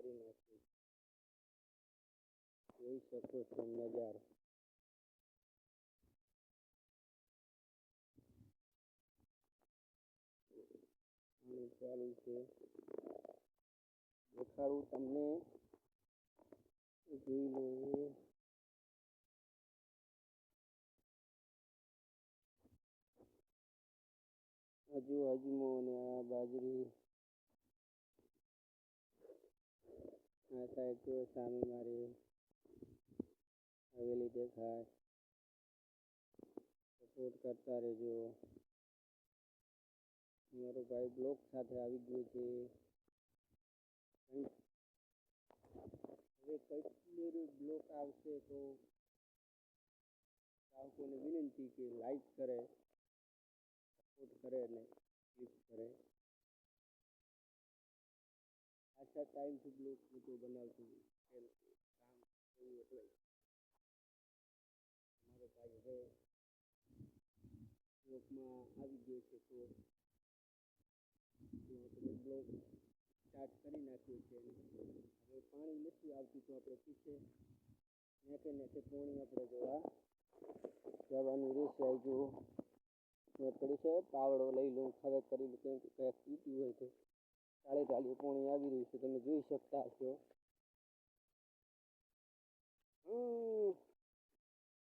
કરી નાખ્યું. જોઈ શકો છો નજારો. ચાલુ છે, દેખાડું તમને, જોઈ લો. હજુ અજમો અને આ બાજરી, આ સાઈડ જો સામે મારી હવેલી દેખાય. સપોર્ટ કરતા રહેજો. મારો ભાઈ બ્લોક સાથે આવી ગયો છે. હવે કેટલી બ્લોક આવશે તો ચાહકોને વિનંતી કે લાઈક કરે, સપોર્ટ કરે અને ક્લિક કરે. આછા ટાઈમથી બ્લોગ બધું બનાવતું કામ એવું એટલે મારો ભાઈ હવે બ્લોગમાં આવી ગયો છે. તો આપણે બ્લોગ સ્ટાર્ટ કરી નાખ્યો છે. હવે પાણી નથી આવતું તો આપણે પીછે નેકે પાણી આપણે જોવા જવાનું રહેશે. જો પડી છે પાવડો લઈ લઉં, હવે કરી લઉં, કેમ કે કંઈક તૂટ્યું હોય તો ટાળી પાણી આવી રહ્યું છે, તમે જોઈ શકતા હશો.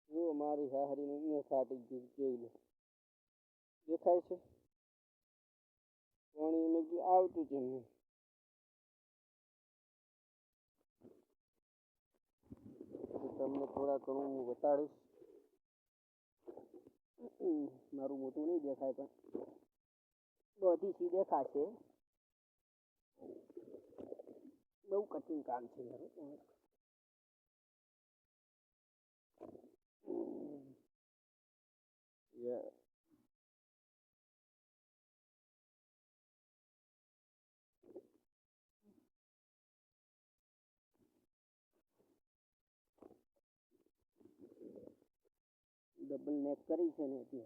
જો મારી હાહરીનું અહીંયા ફાટી ગયું, જોઈ લો, દેખાય છે પાણી. મેં કીધું આવતું છે એમને. તમને થોડા ઘણું હું બતાડીશ. મારું મોટું નહીં દેખાય પણ બધી સી દેખાશે. બહુ કઠિન કામ છે મારું. ડબલ નેક કરી છે ને એટલે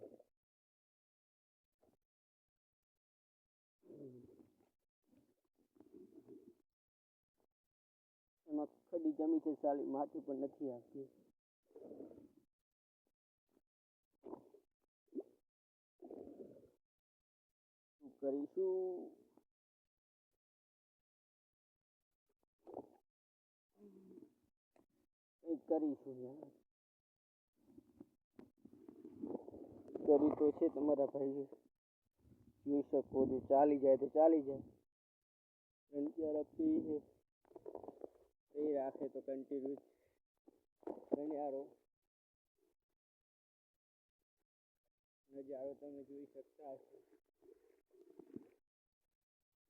એમાં ખડી જમી છે, સાલી માટી પણ નથી આવતી. શું કરીશું? કંઈક કરીશું યાર. કરી તો છે તમારા ભાઈ, જોઈ શકો છો. ચાલી જાય તો ચાલી જાય. પી છે એ રાખે તો કન્ટિન્યુ ગણ્યારો નજારો તમે જોઈ શકતા હશો.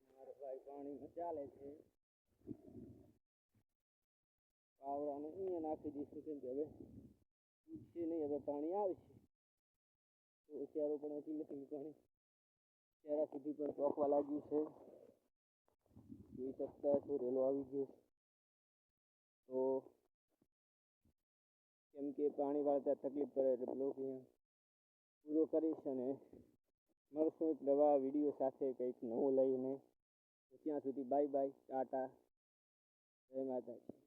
મારો ભાઈ પાણીમાં ચાલે છે. પાવડાને અહીંયા નાખી દઈશું, કેમ કે હવે પૂછશે નહીં, હવે પાણી આવશે તો ઉચારો પણ હજી નથી પાણી ત્યારે સુધી પણ ચોખવા લાગ્યું છે. જોઈ શકતા છો રેલો આવી ગયો. તો કેમ કે પાણી વાળતા તકલીફ પડે એટલે બ્લોક અહીંયા પૂરો કરીશ અને મળશું એક નવા વિડીયો સાથે કંઈક નવું લઈને. ત્યાં સુધી બાય બાય, ટાટા, જય માતાજી.